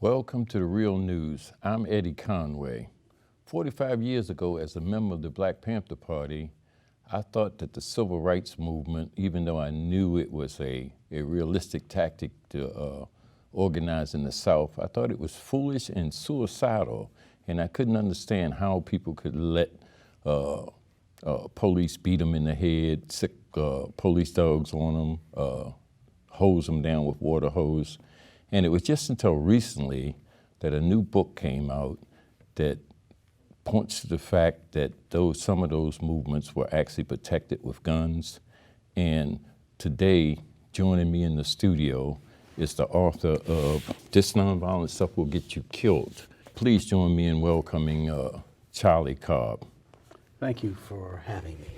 Welcome to the Real News. I'm Eddie Conway. 45 years ago, as a member of the Black Panther Party, I thought that the civil rights movement, even though I knew it was a realistic tactic to organize in the South, I thought it was foolish and suicidal, and I couldn't understand how people could let police beat them in the head, sick police dogs on them, hose them down with water hose. And it was just until recently that a new book came out that points to the fact that some of those movements were actually protected with guns. And today, joining me in the studio is the author of This Nonviolent Stuff Will Get You Killed. Please join me in welcoming Charlie Cobb. Thank you for having me.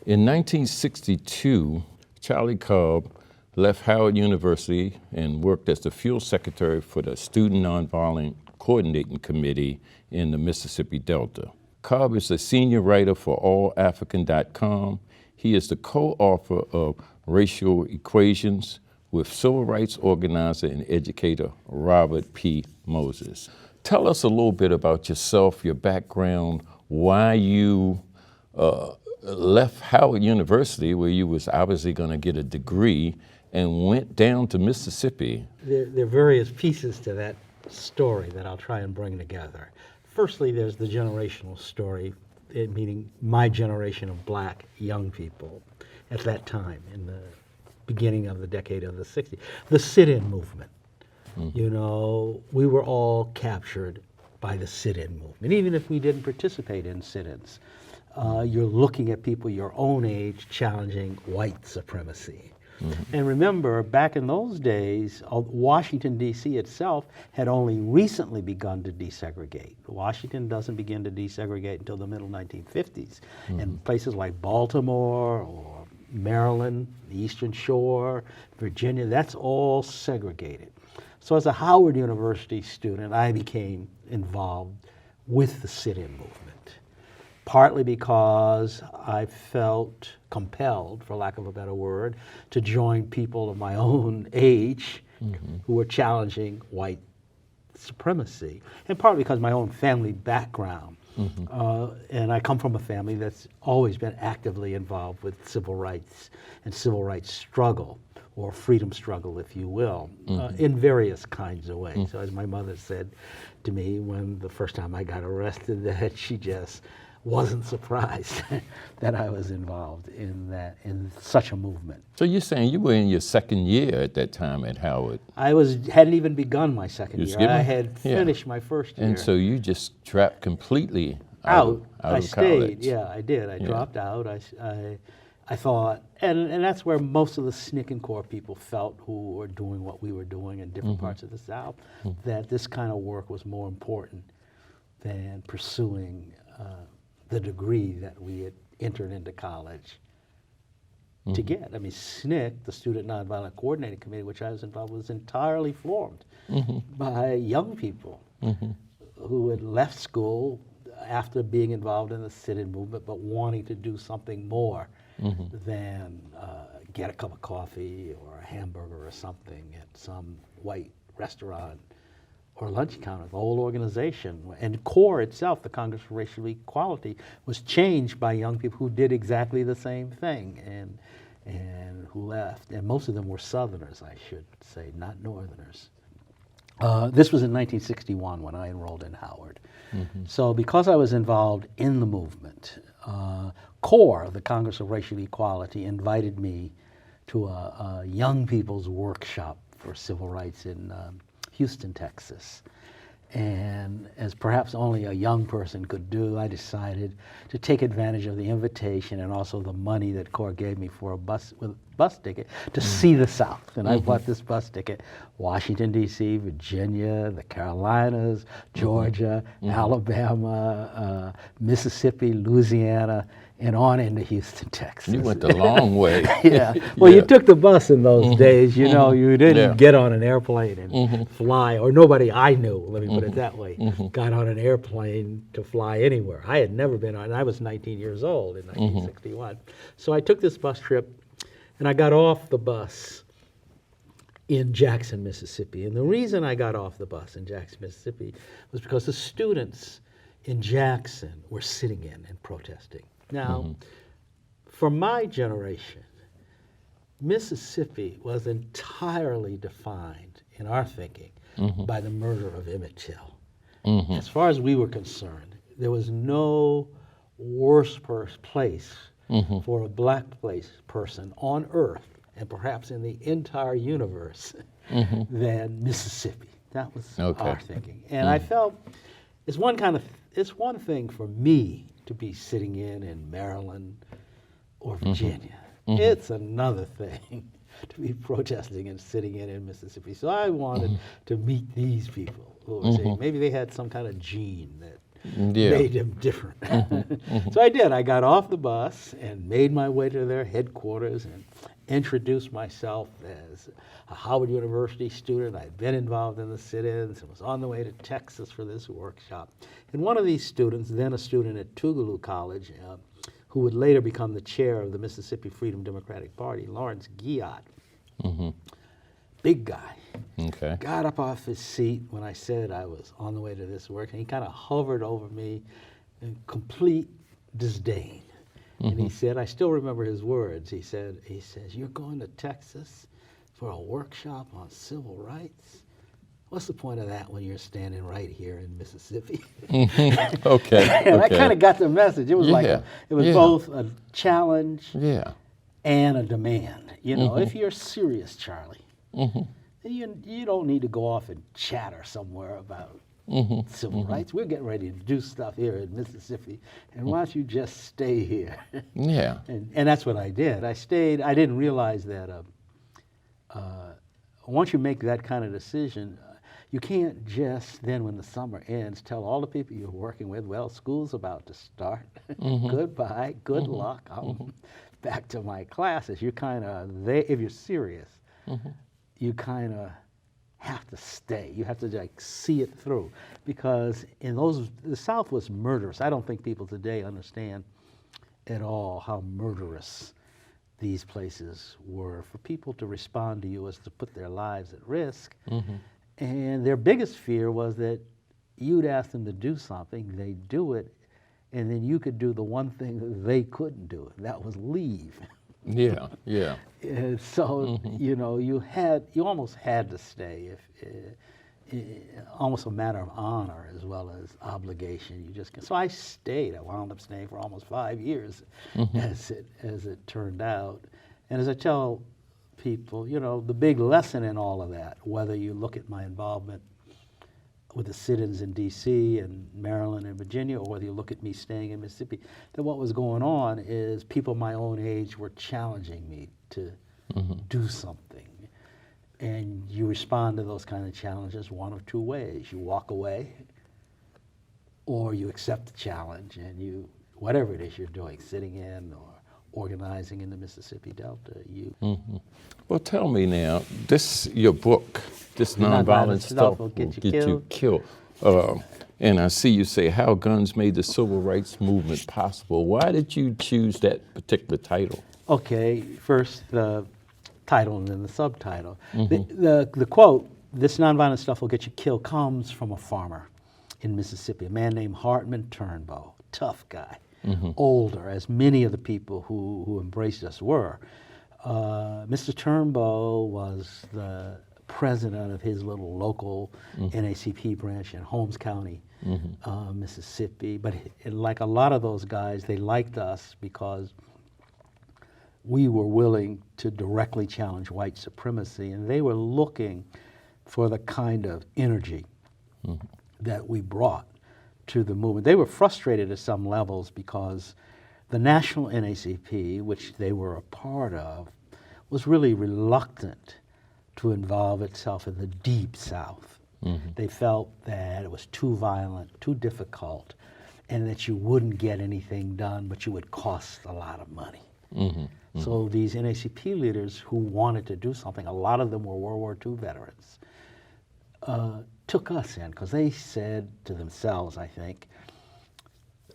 In 1962, Charlie Cobb left Howard University and worked as the field secretary for the Student Nonviolent Coordinating Committee in the Mississippi Delta. Cobb is a senior writer for AllAfrican.com. He is the co-author of Racial Equations with civil rights organizer and educator Robert P. Moses. Tell us a little bit about yourself, your background, why you left Howard University, where you was obviously going to get a degree, and went down to Mississippi. There are various pieces to that story that I'll try and bring together. Firstly, there's the generational story, meaning my generation of black young people at that time in the beginning of the decade of the 60s. The sit-in movement. Mm-hmm. You know, we were all captured by the sit-in movement, even if we didn't participate in sit-ins. You're looking at people your own age challenging white supremacy. Mm-hmm. And remember, back in those days, Washington, D.C. itself had only recently begun to desegregate. Washington doesn't begin to desegregate until the middle 1950s. Mm-hmm. And places like Baltimore or Maryland, the Eastern Shore, Virginia, that's all segregated. So as a Howard University student, I became involved with the sit-in movement. Partly because I felt compelled, for lack of a better word, to join people of my own age mm-hmm. who were challenging white supremacy, and partly because of my own family background. Mm-hmm. And I come from a family that's always been actively involved with civil rights and civil rights struggle, or freedom struggle, if you will, mm-hmm. In various kinds of ways. Mm-hmm. So as my mother said to me when the first time I got arrested, that she just wasn't surprised that I was involved in such a movement. So you're saying you were in your second year at that time at Howard? I hadn't even begun my second year. I had finished my first year. And so you just dropped completely out of stayed, college. Yeah, I did. I dropped out. I thought, and that's where most of the SNCC and CORE people felt, who were doing what we were doing in different mm-hmm. parts of the South, mm-hmm. that this kind of work was more important than pursuing the degree that we had entered into college mm-hmm. to get. I mean, SNCC, the Student Nonviolent Coordinating Committee, which I was involved with, was entirely formed mm-hmm. by young people mm-hmm. who had left school after being involved in the sit-in movement, but wanting to do something more mm-hmm. than get a cup of coffee or a hamburger or something at some white restaurant or lunch counter. The whole organization, and CORE itself, the Congress for Racial Equality, was changed by young people who did exactly the same thing and who left. And most of them were Southerners, I should say, not Northerners. This was in 1961 when I enrolled in Howard. Mm-hmm. So because I was involved in the movement, CORE, the Congress of Racial Equality, invited me to a young people's workshop for civil rights in Houston, Texas. And as perhaps only a young person could do, I decided to take advantage of the invitation and also the money that CORE gave me for a bus ticket to mm-hmm. see the South. And mm-hmm. I bought this bus ticket: Washington, D.C., Virginia, the Carolinas, Georgia, mm-hmm. Alabama, Mississippi, Louisiana, and on into Houston, Texas. You went the long way. Yeah. Well, you took the bus in those mm-hmm. days. You know, you didn't get on an airplane and mm-hmm. fly, or nobody I knew, let me put it that way, mm-hmm. got on an airplane to fly anywhere. I had never been on, I was 19 years old in 1961. Mm-hmm. So I took this bus trip, and I got off the bus in Jackson, Mississippi. And the reason I got off the bus in Jackson, Mississippi was because the students in Jackson were sitting in and protesting. Now, for my generation, Mississippi was entirely defined in our thinking by the murder of Emmett Till. As far as we were concerned, there was no worse place for a black person on earth, and perhaps in the entire universe, than Mississippi. That was our thinking. And I felt it's one thing for me to be sitting in Maryland or Virginia. It's another thing to be protesting and sitting in Mississippi. So I wanted to meet these people who were saying maybe they had some kind of gene that made them different. So I did. I got off the bus and made my way to their headquarters and introduced myself as a Howard University student. I'd been involved in the sit-ins and was on the way to Texas for this workshop. And one of these students, then a student at Tougaloo College, who would later become the chair of the Mississippi Freedom Democratic Party, Lawrence Guillot, big guy, got up off his seat when I said I was on the way to this work, and he kind of hovered over me in complete disdain. And he said, I still remember his words, he says, you're going to Texas for a workshop on civil rights? What's the point of that when you're standing right here in Mississippi? And I kind of got the message. It was it was both a challenge and a demand. You know, if you're serious, Charlie, you don't need to go off and chatter somewhere about civil rights. We're getting ready to do stuff here in Mississippi, and why don't you just stay here? And that's what I did. I stayed. I didn't realize that once you make that kind of decision, you can't just then, when the summer ends, tell all the people you're working with, well, school's about to start. Goodbye, good luck. I'm back to my classes. You kind of, if you're serious, you kind of have to stay. You have to like see it through, because in the South was murderous. I don't think people today understand at all how murderous these places were. For people to respond to you was to put their lives at risk. And their biggest fear was that you'd ask them to do something, they'd do it, and then you could do the one thing that they couldn't do, and that was leave. And so, you know, you almost had to stay, almost a matter of honor as well as obligation. So I stayed. I wound up staying for almost 5 years, as it turned out. And as I tell people, you know, the big lesson in all of that, whether you look at my involvement with the sit-ins in D.C. and Maryland and Virginia, or whether you look at me staying in Mississippi, that what was going on is people my own age were challenging me to do something. And you respond to those kind of challenges one of two ways. You walk away, or you accept the challenge and you, whatever it is you're doing, sitting in or organizing in the Mississippi Delta, Well, tell me now, your book, this Nonviolent Stuff Will Get You Killed. And I see you say How Guns Made the Civil Rights Movement Possible. Why did you choose that particular title? Okay, first the title and then the subtitle. The quote, this nonviolent stuff will get you killed, comes from a farmer in Mississippi, a man named Hartman Turnbow, tough guy, older, as many of the people who embraced us were. Mr. Turnbow was the president of his little local NACP branch in Holmes County, Mississippi. But like a lot of those guys, they liked us because we were willing to directly challenge white supremacy, and they were looking for the kind of energy that we brought to the movement. They were frustrated at some levels because the national NACP, which they were a part of, was really reluctant to involve itself in the deep South. They felt that it was too violent, too difficult, and that you wouldn't get anything done, but you would cost a lot of money. So these NACP leaders who wanted to do something, a lot of them were World War II veterans, took us in because they said to themselves, I think,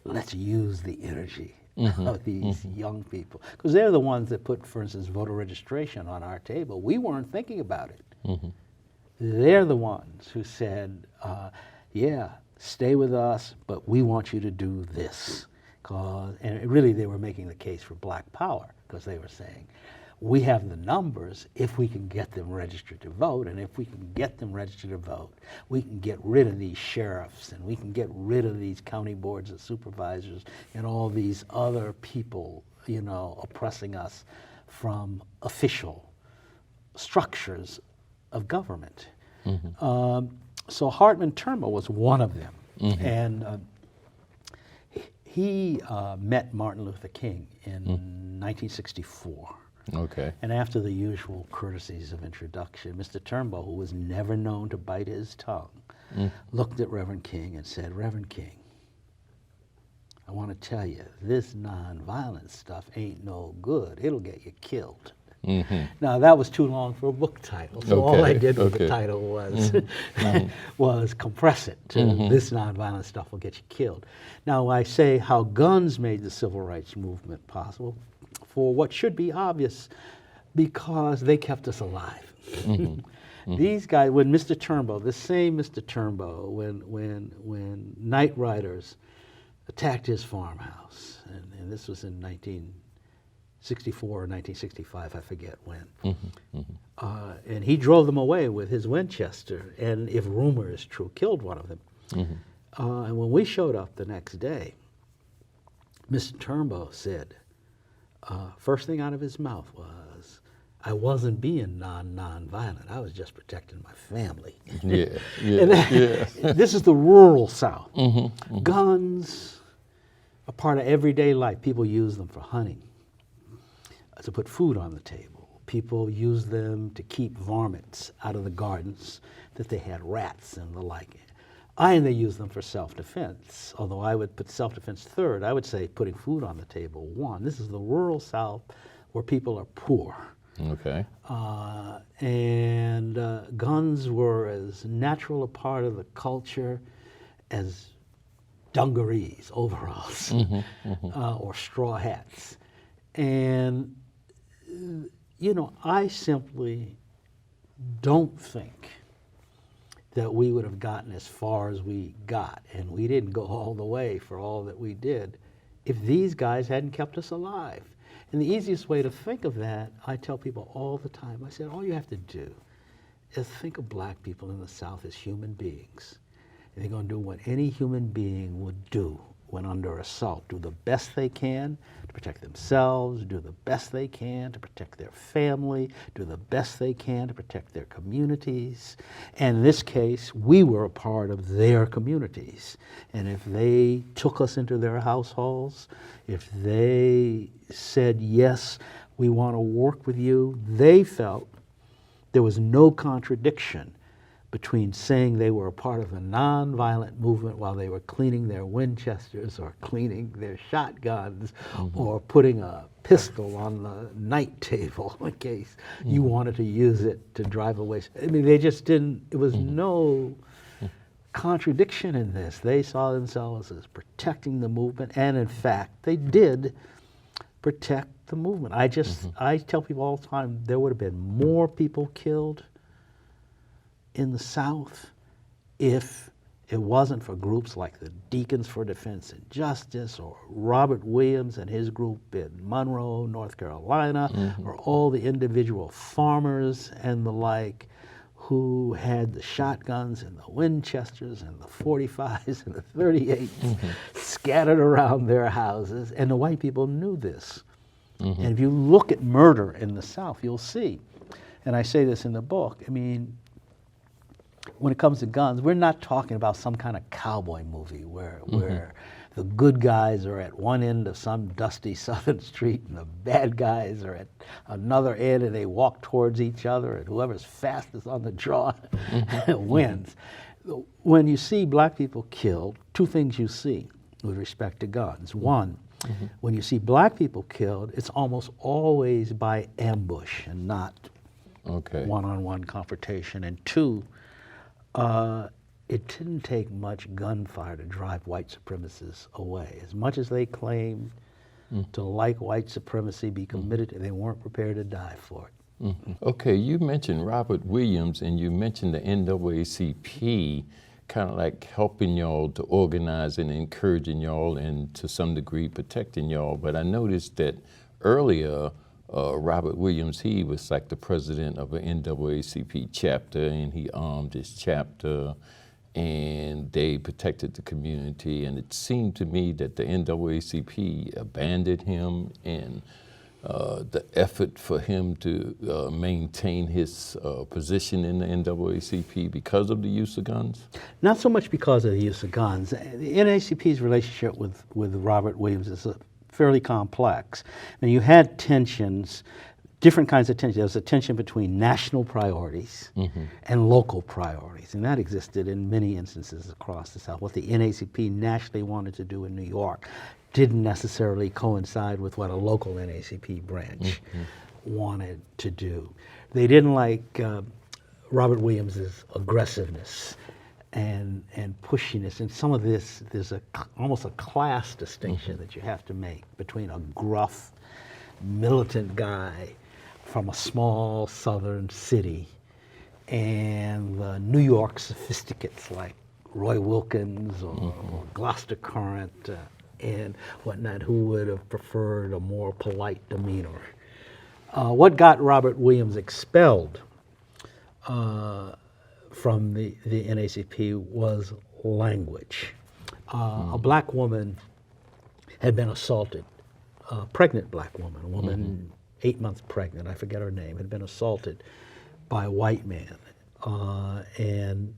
let's use the energy of these young people, because they're the ones that put, for instance, voter registration on our table. We weren't thinking about it. They're the ones who said, yeah, stay with us, but we want you to do this. And really they were making the case for black power, because they were saying, we have the numbers if we can get them registered to vote, and if we can get them registered to vote, we can get rid of these sheriffs, and we can get rid of these county boards of supervisors and all these other people, you know, oppressing us from official structures of government. So Hartman Turnbull was one of them, and he met Martin Luther King in 1964. Okay. And after the usual courtesies of introduction, Mr. Turnbull, who was never known to bite his tongue, looked at Reverend King and said, Reverend King, I want to tell you, this nonviolent stuff ain't no good. It'll get you killed. Now, that was too long for a book title, so all I did with the title was, was compress it to this nonviolent stuff will get you killed. Now, I say how guns made the civil rights movement possible for what should be obvious, because they kept us alive. These guys, when Mr. Turnbull, the same Mr. Turnbull, when night riders attacked his farmhouse, and this was in 1964 or 1965, I forget when, and he drove them away with his Winchester, and if rumor is true, killed one of them. And when we showed up the next day, Mr. Turnbull said, first thing out of his mouth was, I wasn't being nonviolent. I was just protecting my family. This is the rural South. Guns are part of everyday life. People use them for hunting, to put food on the table. People use them to keep varmints out of the gardens that they had rats and the like. And they use them for self-defense, although I would put self-defense third. I would say putting food on the table one. This is the rural South where people are poor. Okay. And guns were as natural a part of the culture as dungarees, overalls, or straw hats. And, you know, I simply don't think that we would have gotten as far as we got, and we didn't go all the way for all that we did, if these guys hadn't kept us alive. And the easiest way to think of that, I tell people all the time, I said, all you have to do is think of black people in the South as human beings. And they're going to do what any human being would do when under assault, do the best they can to protect themselves, do the best they can to protect their family, do the best they can to protect their communities. And in this case, we were a part of their communities. And if they took us into their households, if they said, yes, we want to work with you, they felt there was no contradiction between saying they were a part of the nonviolent movement while they were cleaning their Winchesters or cleaning their shotguns or putting a pistol on the night table in case you wanted to use it to drive away. I mean, they just didn't, it was no contradiction in this. They saw themselves as protecting the movement, and in fact, they did protect the movement. I tell people all the time, there would have been more people killed in the South if it wasn't for groups like the Deacons for Defense and Justice, or Robert Williams and his group in Monroe, North Carolina, or all the individual farmers and the like who had the shotguns and the Winchesters and the 45s and the 38s scattered around their houses, and the white people knew this. And if you look at murder in the South, you'll see, and I say this in the book, I mean, when it comes to guns, we're not talking about some kind of cowboy movie where the good guys are at one end of some dusty southern street and the bad guys are at another end, and they walk towards each other, and whoever's fastest on the draw wins. When you see black people killed, two things you see with respect to guns. One, when you see black people killed, it's almost always by ambush and not one-on-one confrontation. And two, it didn't take much gunfire to drive white supremacists away. As much as they claimed to like white supremacy, be committed, and they weren't prepared to die for it. Okay, you mentioned Robert Williams and you mentioned the NAACP kind of like helping y'all to organize and encouraging y'all and to some degree protecting y'all. But I noticed that earlier, Robert Williams, he was like the president of an NAACP chapter and he armed his chapter and they protected the community. And it seemed to me that the NAACP abandoned him and the effort for him to maintain his position in the NAACP because of the use of guns? Not so much because of the use of guns. The NAACP's relationship with Robert Williams is fairly complex. And you had tensions, different kinds of tensions. There was a tension between national priorities and local priorities, and that existed in many instances across the South. What the NAACP nationally wanted to do in New York didn't necessarily coincide with what a local NAACP branch wanted to do. They didn't like Robert Williams's aggressiveness and pushiness, and some of this, there's almost a class distinction that you have to make between a gruff, militant guy from a small southern city and the New York sophisticates like Roy Wilkins or Gloucester Current and whatnot, who would have preferred a more polite demeanor. What got Robert Williams expelled from the NAACP was language. A black woman had been assaulted, a pregnant black woman, a woman 8 months pregnant, I forget her name, had been assaulted by a white man and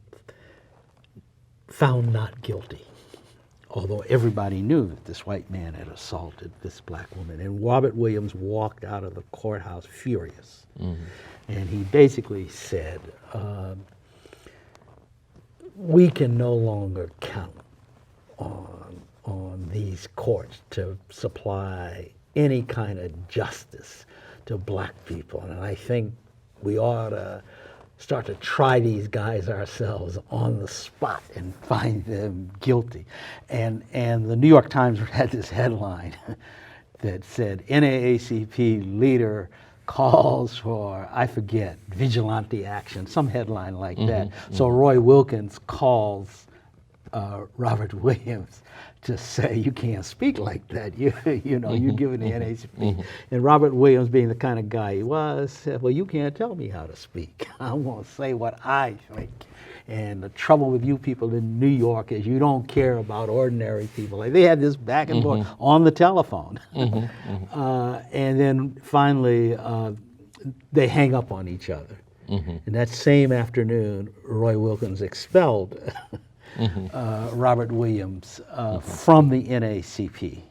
found not guilty, although everybody knew that this white man had assaulted this black woman. And Robert Williams walked out of the courthouse furious. And he basically said, we can no longer count on these courts to supply any kind of justice to black people. And I think we ought to start to try these guys ourselves on the spot and find them guilty. And the New York Times had this headline that said, NAACP leader calls for, I forget, vigilante action, some headline like that. So Roy Wilkins calls Robert Williams to say, you can't speak like that. You know, you're giving the NAACP. And Robert Williams, being the kind of guy he was, said, well, you can't tell me how to speak. I'm going to say what I think. And the trouble with you people in New York is you don't care about ordinary people. Like, they had this back and forth on the telephone. And then finally, they hang up on each other. And that same afternoon, Roy Wilkins expelled Robert Williams from the NAACP.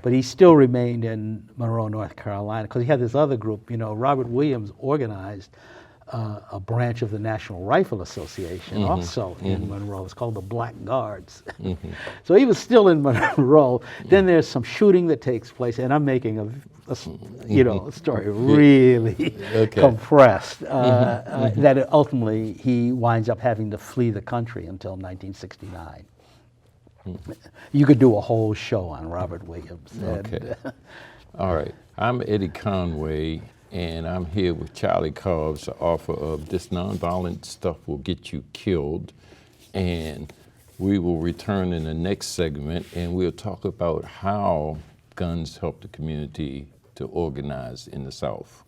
But he still remained in Monroe, North Carolina, because he had this other group. You know, Robert Williams organized a branch of the National Rifle Association also in Monroe. It's called the Black Guards. So he was still in Monroe. Then there's some shooting that takes place, and I'm making a story really compressed, that ultimately he winds up having to flee the country until 1969. You could do a whole show on Robert Williams. Okay. All right. I'm Eddie Conway, and I'm here with Charlie Cobb's offer of This Nonviolent Stuff Will Get You Killed. And we will return in the next segment, and we'll talk about how guns help the community to organize in the South.